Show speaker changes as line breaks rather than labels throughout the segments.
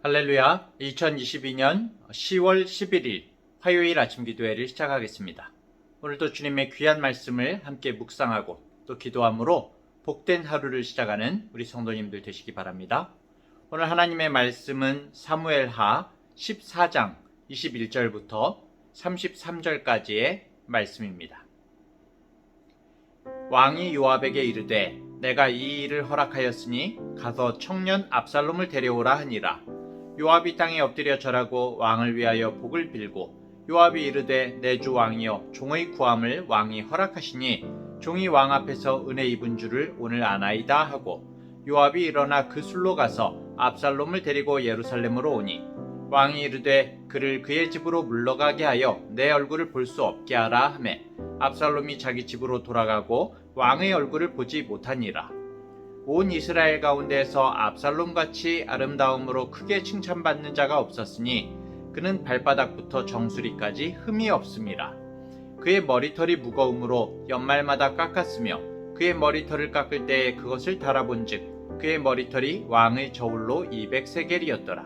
할렐루야, 2022년 10월 11일 화요일 아침 기도회를 시작하겠습니다. 오늘도 주님의 귀한 말씀을 함께 묵상하고 또 기도함으로 복된 하루를 시작하는 우리 성도님들 되시기 바랍니다. 오늘 하나님의 말씀은 사무엘하 14장 21절부터 33절까지의 말씀입니다. 왕이 요압에게 이르되 내가 이 일을 허락하였으니 가서 청년 압살롬을 데려오라 하니라. 요압이 땅에 엎드려 절하고 왕을 위하여 복을 빌고 요압이 이르되 내 주 왕이여 종의 구함을 왕이 허락하시니 종이 왕 앞에서 은혜 입은 줄을 오늘 아나이다 하고 요압이 일어나 그 술로 가서 압살롬을 데리고 예루살렘으로 오니 왕이 이르되 그를 그의 집으로 물러가게 하여 내 얼굴을 볼 수 없게 하라 하매 압살롬이 자기 집으로 돌아가고 왕의 얼굴을 보지 못하니라. 온 이스라엘 가운데에서 압살롬같이 아름다움으로 크게 칭찬받는 자가 없었으니 그는 발바닥부터 정수리까지 흠이 없음이라. 그의 머리털이 무거움으로 연말마다 깎았으며 그의 머리털을 깎을 때에 그것을 달아본즉 그의 머리털이 왕의 저울로 200세겔이었더라.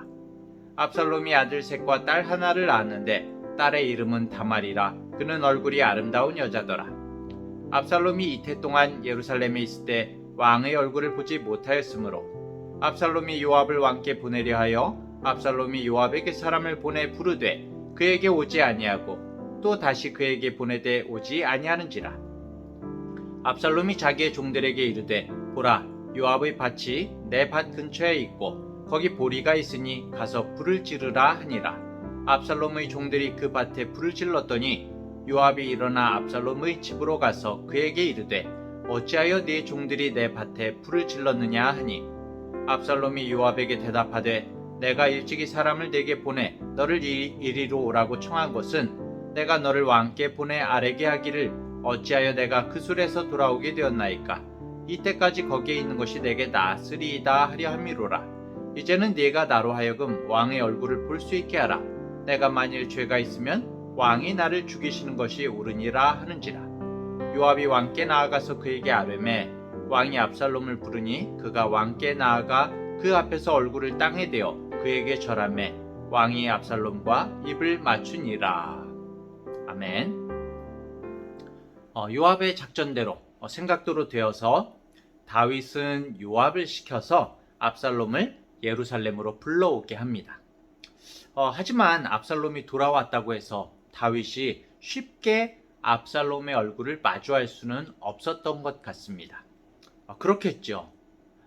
압살롬이 아들 셋과 딸 하나를 낳았는데 딸의 이름은 다말이라. 그는 얼굴이 아름다운 여자더라. 압살롬이 이태 동안 예루살렘에 있을 때 왕의 얼굴을 보지 못하였으므로 압살롬이 요압을 왕께 보내려 하여 압살롬이 요압에게 사람을 보내 부르되 그에게 오지 아니하고 또 다시 그에게 보내되 오지 아니하는지라. 압살롬이 자기의 종들에게 이르되 보라 요압의 밭이 내 밭 근처에 있고 거기 보리가 있으니 가서 불을 지르라 하니라. 압살롬의 종들이 그 밭에 불을 질렀더니 요압이 일어나 압살롬의 집으로 가서 그에게 이르되 어찌하여 네 종들이 내 밭에 불을 질렀느냐 하니 압살롬이 요압에게 대답하되 내가 일찍이 사람을 네게 보내 너를 이리로 오라고 청한 것은 내가 너를 왕께 보내 아뢰게 하기를 어찌하여 내가 그 술에서 돌아오게 되었나이까. 이때까지 거기에 있는 것이 내게 나으리이다 하려 함이로라. 이제는 네가 나로 하여금 왕의 얼굴을 볼 수 있게 하라. 내가 만일 죄가 있으면 왕이 나를 죽이시는 것이 옳으니라 하는지라. 요압이 왕께 나아가서 그에게 아뢰매 왕이 압살롬을 부르니 그가 왕께 나아가 그 앞에서 얼굴을 땅에 대어 그에게 절하매 왕이 압살롬과 입을 맞추니라. 아멘. 요압의 작전대로 생각대로 되어서 다윗은 요압을 시켜서 압살롬을 예루살렘으로 불러오게 합니다. 하지만 압살롬이 돌아왔다고 해서 다윗이 쉽게 압살롬의 얼굴을 마주할 수는 없었던 것 같습니다. 그렇겠죠.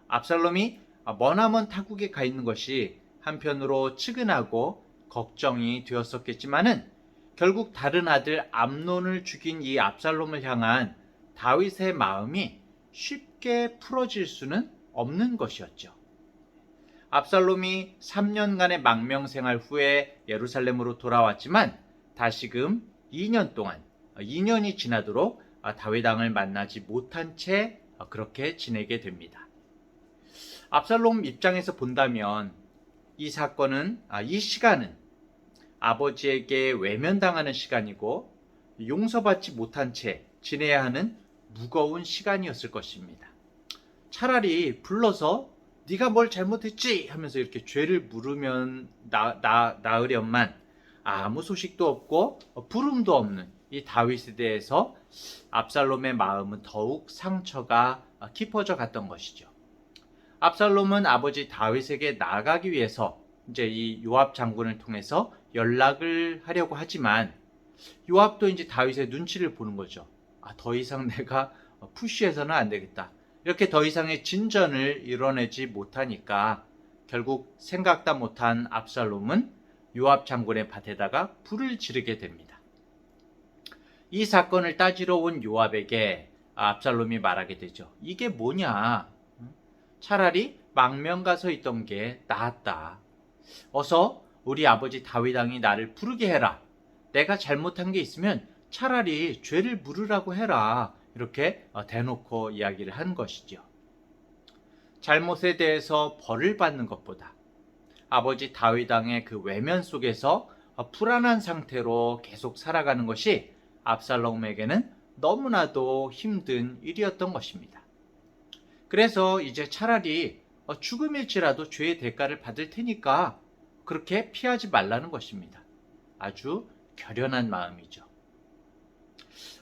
압살롬이 머나먼 타국에 가 있는 것이 한편으로 측은하고 걱정이 되었었겠지만은 결국 다른 아들 암논을 죽인 이 압살롬을 향한 다윗의 마음이 쉽게 풀어질 수는 없는 것이었죠. 압살롬이 3년간의 망명생활 후에 예루살렘으로 돌아왔지만 다시금 2년 동안 2년이 지나도록 다윗 왕을 만나지 못한 채 그렇게 지내게 됩니다. 압살롬 입장에서 본다면 이 사건은 이 시간은 아버지에게 외면당하는 시간이고 용서받지 못한 채 지내야 하는 무거운 시간이었을 것입니다. 차라리 불러서 네가 뭘 잘못했지 하면서 이렇게 죄를 물으면 나으련만 아무 소식도 없고 부름도 없는 이 다윗에 대해서 압살롬의 마음은 더욱 상처가 깊어져 갔던 것이죠. 압살롬은 아버지 다윗에게 나아가기 위해서 이제 이 요압 장군을 통해서 연락을 하려고 하지만 요압도 이제 다윗의 눈치를 보는 거죠. 더 이상 내가 푸시해서는 안 되겠다. 이렇게 더 이상의 진전을 이뤄내지 못하니까 결국 생각다 못한 압살롬은 요압 장군의 밭에다가 불을 지르게 됩니다. 이 사건을 따지러 온 요압에게 압살롬이 말하게 되죠. 이게 뭐냐? 차라리 망명 가서 있던 게 낫다. 어서 우리 아버지 다윗 왕이 나를 부르게 해라. 내가 잘못한 게 있으면 차라리 죄를 물으라고 해라. 이렇게 대놓고 이야기를 한 것이죠. 잘못에 대해서 벌을 받는 것보다 아버지 다윗 왕의 그 외면 속에서 불안한 상태로 계속 살아가는 것이 압살롬에게는 너무나도 힘든 일이었던 것입니다. 그래서 이제 차라리 죽음일지라도 죄의 대가를 받을 테니까 그렇게 피하지 말라는 것입니다. 아주 결연한 마음이죠.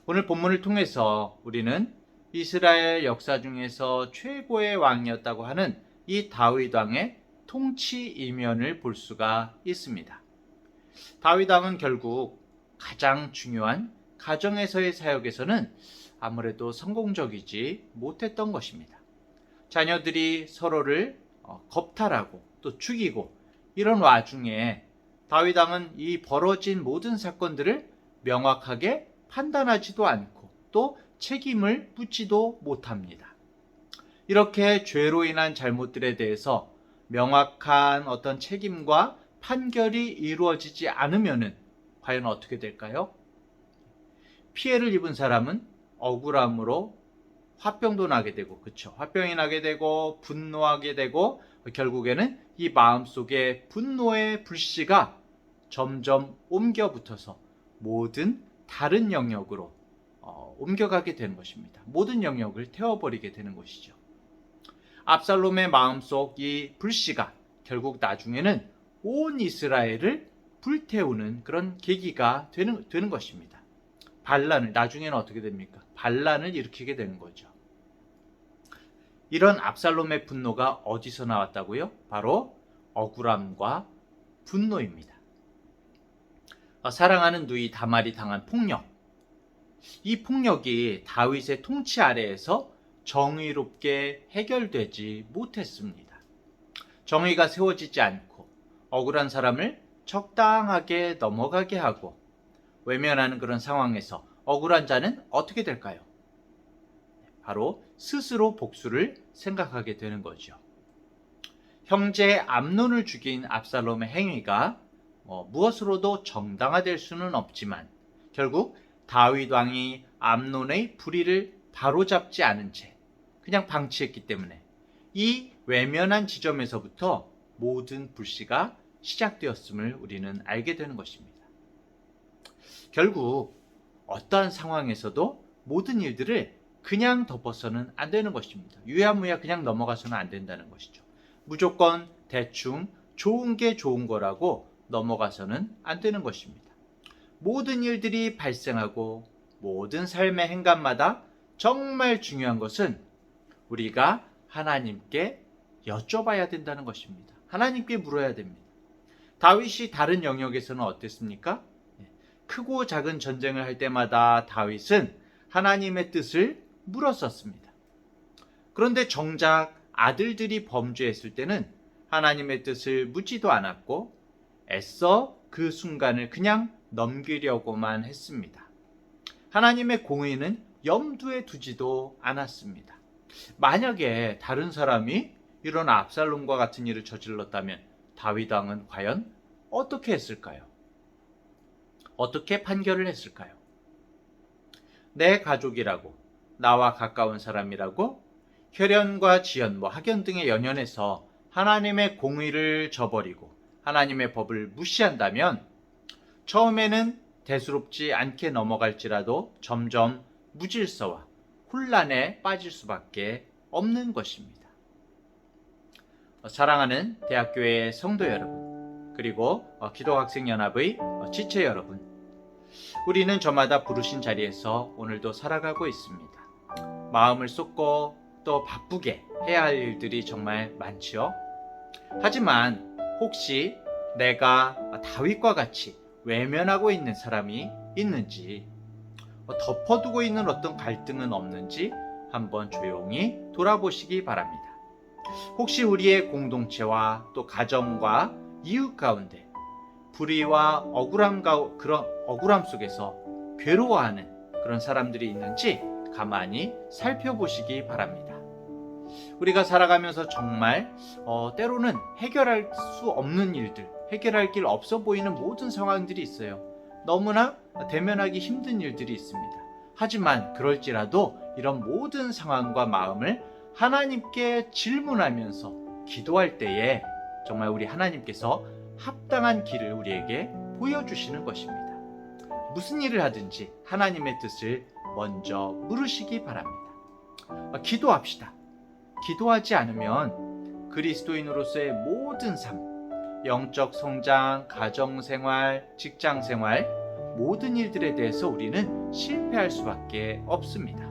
오늘 본문을 통해서 우리는 이스라엘 역사 중에서 최고의 왕이었다고 하는 이 다윗 왕의 통치 이면을 볼 수가 있습니다. 다윗 왕은 결국 가장 중요한 가정에서의 사역에서는 아무래도 성공적이지 못했던 것입니다. 자녀들이 서로를 겁탈하고 또 죽이고 이런 와중에 다윗 왕은 이 벌어진 모든 사건들을 명확하게 판단하지도 않고 또 책임을 묻지도 못합니다. 이렇게 죄로 인한 잘못들에 대해서 명확한 어떤 책임과 판결이 이루어지지 않으면 과연 어떻게 될까요? 피해를 입은 사람은 억울함으로 화병도 나게 되고, 그쵸? 화병이 나게 되고 분노하게 되고 결국에는 이 마음속에 분노의 불씨가 점점 옮겨 붙어서 모든 다른 영역으로 옮겨가게 되는 것입니다. 모든 영역을 태워버리게 되는 것이죠. 압살롬의 마음속 이 불씨가 결국 나중에는 온 이스라엘을 불태우는 그런 계기가 되는 것입니다. 나중에는 어떻게 됩니까? 반란을 일으키게 되는 거죠. 이런 압살롬의 분노가 어디서 나왔다고요? 바로 억울함과 분노입니다. 사랑하는 누이 다말이 당한 폭력. 이 폭력이 다윗의 통치 아래에서 정의롭게 해결되지 못했습니다. 정의가 세워지지 않고 억울한 사람을 적당하게 넘어가게 하고 외면하는 그런 상황에서 억울한 자는 어떻게 될까요? 바로 스스로 복수를 생각하게 되는 거죠. 형제 암논을 죽인 압살롬의 행위가 무엇으로도 정당화될 수는 없지만 결국 다윗 왕이 암논의 불의를 바로잡지 않은 채 그냥 방치했기 때문에 이 외면한 지점에서부터 모든 불씨가 시작되었음을 우리는 알게 되는 것입니다. 결국 어떠한 상황에서도 모든 일들을 그냥 덮어서는 안 되는 것입니다. 유야무야 그냥 넘어가서는 안 된다는 것이죠. 무조건 대충 좋은 게 좋은 거라고 넘어가서는 안 되는 것입니다. 모든 일들이 발생하고 모든 삶의 행간마다 정말 중요한 것은 우리가 하나님께 여쭤봐야 된다는 것입니다. 하나님께 물어야 됩니다. 다윗이 다른 영역에서는 어땠습니까? 크고 작은 전쟁을 할 때마다 다윗은 하나님의 뜻을 물었었습니다. 그런데 정작 아들들이 범죄했을 때는 하나님의 뜻을 묻지도 않았고 애써 그 순간을 그냥 넘기려고만 했습니다. 하나님의 공의는 염두에 두지도 않았습니다. 만약에 다른 사람이 이런 압살롬과 같은 일을 저질렀다면 다윗 왕은 과연 어떻게 했을까요? 어떻게 판결을 했을까요? 내 가족이라고, 나와 가까운 사람이라고 혈연과 지연, 학연 등의 연연에서 하나님의 공의를 저버리고 하나님의 법을 무시한다면 처음에는 대수롭지 않게 넘어갈지라도 점점 무질서와 혼란에 빠질 수밖에 없는 것입니다. 사랑하는 대학교의 성도 여러분, 그리고 기도학생연합의 지체 여러분, 우리는 저마다 부르신 자리에서 오늘도 살아가고 있습니다. 마음을 쏟고 또 바쁘게 해야 할 일들이 정말 많지요. 하지만 혹시 내가 다윗과 같이 외면하고 있는 사람이 있는지, 덮어두고 있는 어떤 갈등은 없는지 한번 조용히 돌아보시기 바랍니다. 혹시 우리의 공동체와 또 가정과 이웃 가운데 불의와 그런 억울함 속에서 괴로워하는 그런 사람들이 있는지 가만히 살펴보시기 바랍니다. 우리가 살아가면서 정말 때로는 해결할 수 없는 일들, 해결할 길 없어 보이는 모든 상황들이 있어요. 너무나 대면하기 힘든 일들이 있습니다. 하지만 그럴지라도 이런 모든 상황과 마음을 하나님께 질문하면서 기도할 때에 정말 우리 하나님께서 합당한 길을 우리에게 보여주시는 것입니다. 무슨 일을 하든지 하나님의 뜻을 먼저 물으시기 바랍니다. 기도합시다. 기도하지 않으면 그리스도인으로서의 모든 삶, 영적 성장, 가정생활, 직장생활, 모든 일들에 대해서 우리는 실패할 수밖에 없습니다.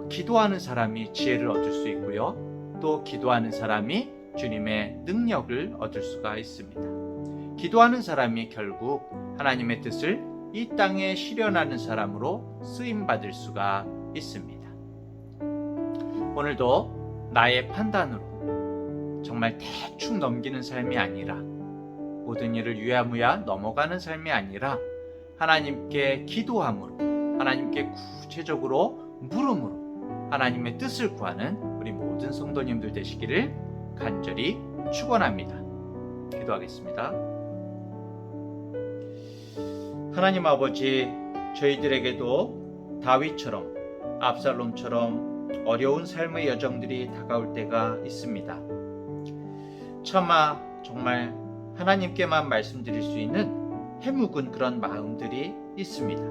기도하는 사람이 지혜를 얻을 수 있고요. 또 기도하는 사람이 주님의 능력을 얻을 수가 있습니다. 기도하는 사람이 결국 하나님의 뜻을 이 땅에 실현하는 사람으로 쓰임받을 수가 있습니다. 오늘도 나의 판단으로 정말 대충 넘기는 삶이 아니라, 모든 일을 유야무야 넘어가는 삶이 아니라 하나님께 기도함으로, 하나님께 구체적으로 물음으로 하나님의 뜻을 구하는 우리 모든 성도님들 되시기를 간절히 축원합니다. 기도하겠습니다. 하나님 아버지, 저희들에게도 다윗처럼, 압살롬처럼 어려운 삶의 여정들이 다가올 때가 있습니다. 차마 정말 하나님께만 말씀드릴 수 있는 해묵은 그런 마음들이 있습니다.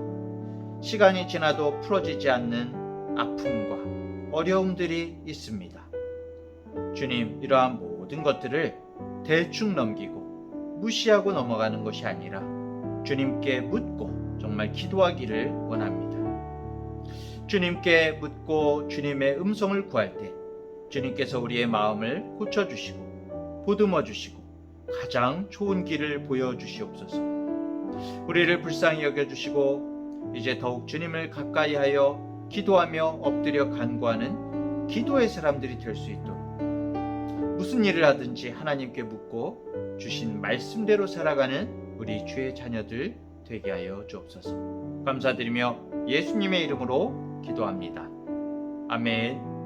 시간이 지나도 풀어지지 않는 아픔과 어려움들이 있습니다. 주님, 이러한 모든 것들을 대충 넘기고 무시하고 넘어가는 것이 아니라 주님께 묻고 정말 기도하기를 원합니다. 주님께 묻고 주님의 음성을 구할 때 주님께서 우리의 마음을 고쳐주시고 보듬어 주시고 가장 좋은 길을 보여주시옵소서. 우리를 불쌍히 여겨주시고 이제 더욱 주님을 가까이 하여 기도하며 엎드려 간구하는 기도의 사람들이 될 수 있도록, 무슨 일을 하든지 하나님께 묻고 주신 말씀대로 살아가는 우리 주의 자녀들 되게 하여 주옵소서. 감사드리며 예수님의 이름으로 기도합니다. 아멘.